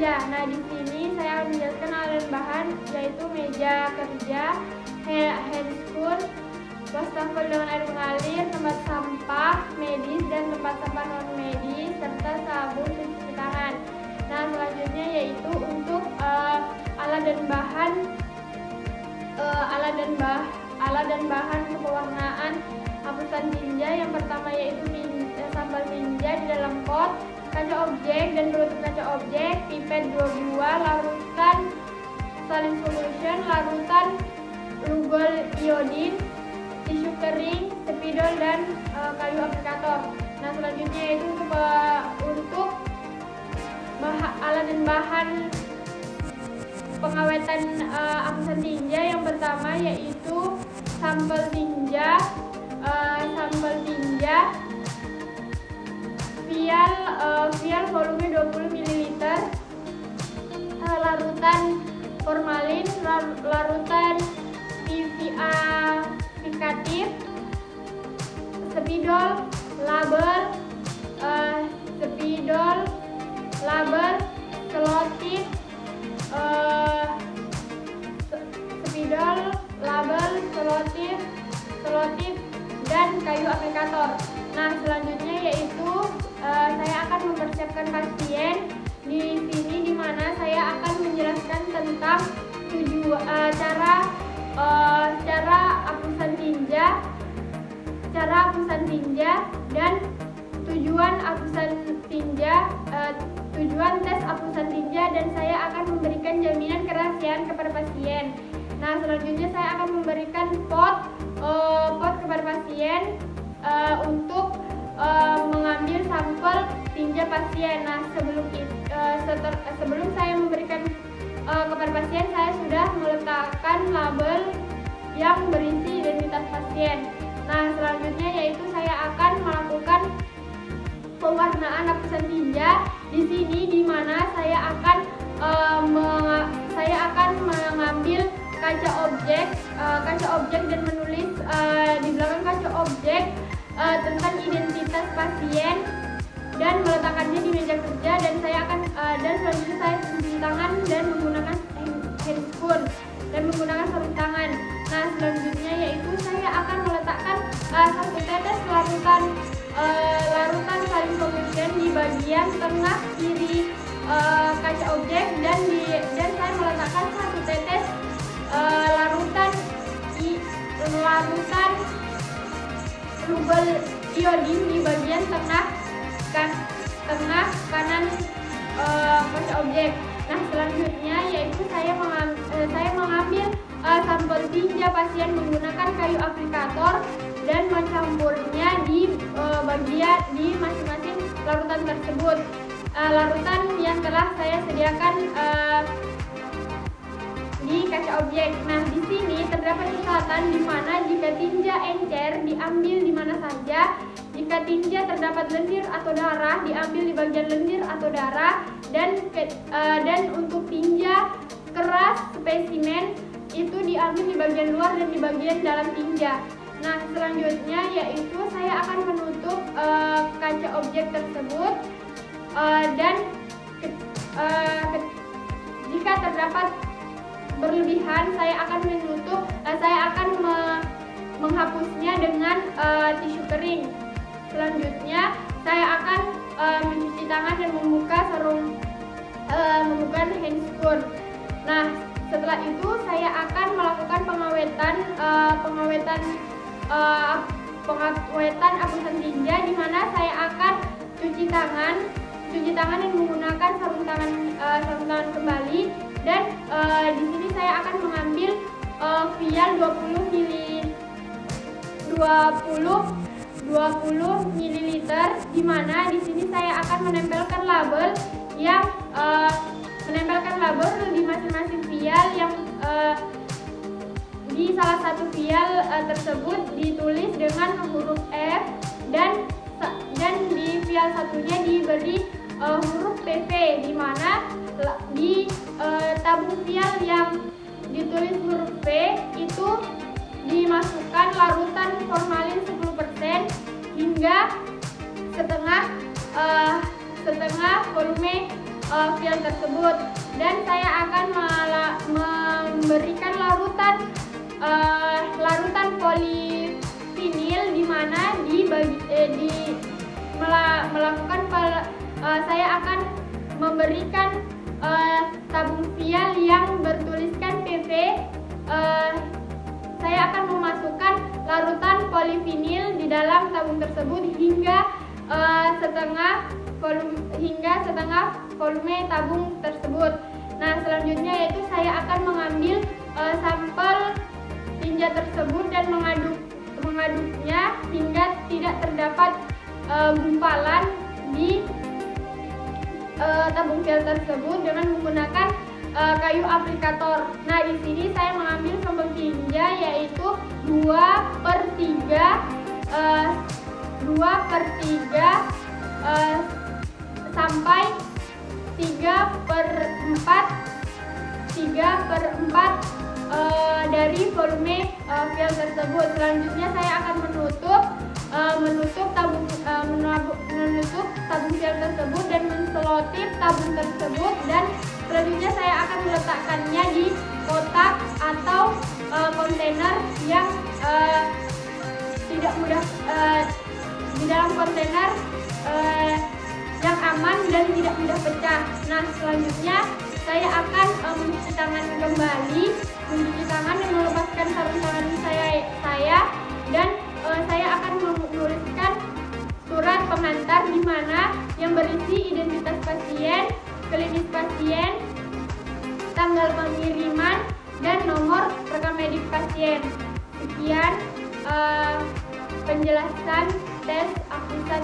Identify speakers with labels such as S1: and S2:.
S1: tinja. Nah, di sini saya akan menjelaskan alat dan bahan, yaitu meja kerja, handscoon, wastafel dengan air mengalir, tempat sampah medis dan tempat sampah non medis, serta sabun cuci tangan. Nah, selanjutnya yaitu untuk alat dan bahan untuk pewarnaan hapusan tinja. Yang pertama yaitu sambal tinja di dalam pot, kaca objek dan penutup kaca objek, pipet 2 buah, larutan saline solution, larutan lugol iodin, tisu kering, spidol dan kayu aplikator. Nah, selanjutnya yaitu untuk alat dan bahan pengawetan hapusan tinja. Yang pertama yaitu sampel tinja, vial volume 20 ml, larutan formalin, larutan PVA aplikatif, spidol, label, selotip, dan kayu aplikator. Nah, selanjutnya yaitu saya akan mempersiapkan pasien di sini, di mana saya akan menjelaskan tentang cara hapusan tinja dan tujuan tes hapusan tinja, dan saya akan memberikan jaminan kerahasiaan kepada pasien. Nah, selanjutnya saya akan memberikan pot kepada pasien untuk mengambil sampel tinja pasien. Nah, sebelum saya memberikan kepada pasien, saya sudah meletakkan label yang berisi identitas pasien. Nah, selanjutnya yaitu saya akan melakukan pewarnaan hapusan tinja di sini, di mana saya akan mengambil kaca objek dan menulis di belakang kaca objek tentang identitas pasien dan meletakkannya di meja kerja, dan selanjutnya saya cuci tangan dan menggunakan handscoon dan menggunakan sarung tangan. Nah, selanjutnya yaitu saya akan meletakkan 1 tetes larutan saline solution di bagian tengah kiri kaca objek, dan saya meletakkan 1 tetes larutan lugol iodin di bagian tengah kanan kaca objek. Nah, selanjutnya yaitu saya mengambil sampel tinja pasien menggunakan kayu aplikator dan mencampurnya di masing-masing larutan tersebut. Larutan yang telah saya sediakan di kaca objek. Nah, di sini terdapat catatan di mana jika tinja encer diambil di mana saja, jika tinja terdapat lendir atau darah diambil di bagian lendir atau darah, dan untuk tinja keras spesimen itu diambil di bagian luar dan di bagian dalam tinja. Nah, selanjutnya yaitu saya akan menutup kaca objek tersebut, dan jika terdapat berlebihan saya akan menghapusnya dengan tisu kering. Selanjutnya saya akan mencuci tangan dan membuka handscoon. Nah, setelah itu saya akan melakukan pengawetan hapusan tinja, di mana saya akan cuci tangan dan menggunakan sarung tangan kembali, dan di sini saya akan mengambil vial 20 ml, di mana di sini saya akan menempelkan label di masing-masing vial, yang di salah satu vial tersebut ditulis dengan huruf F, dan di vial satunya diberi huruf PP, di mana di tabung vial yang ditulis huruf P itu dimasukkan larutan formalin 10% hingga setengah volume file tersebut, dan saya akan memberikan larutan polivinil di mana saya akan memberikan tabung file yang bertuliskan PV. Saya akan memasukkan larutan polivinil di dalam tabung tersebut hingga setengah volume tabung tersebut. Nah, selanjutnya yaitu saya akan mengambil sampel tinja tersebut dan mengaduknya hingga tidak terdapat gumpalan di tabung file tersebut dengan menggunakan kayu aplikator. Nah, di sini saya mengambil sampel tinja yaitu 2/3 sampai 3/4 dari volume file tersebut. Selanjutnya saya akan menutup tabung file tersebut dan menselotip tabung tersebut, dan selanjutnya saya akan meletakkannya di kotak atau kontainer yang tidak mudah di dalam kontainer yang aman dan tidak mudah pecah. Nah, selanjutnya saya akan mencuci tangan kembali, dan melepaskan sarung tangan saya dan saya akan menuliskan surat pengantar di mana yang berisi identitas pasien, klinis pasien, tanggal pengiriman, dan nomor rekam medik pasien. Sekian penjelasan tes akusan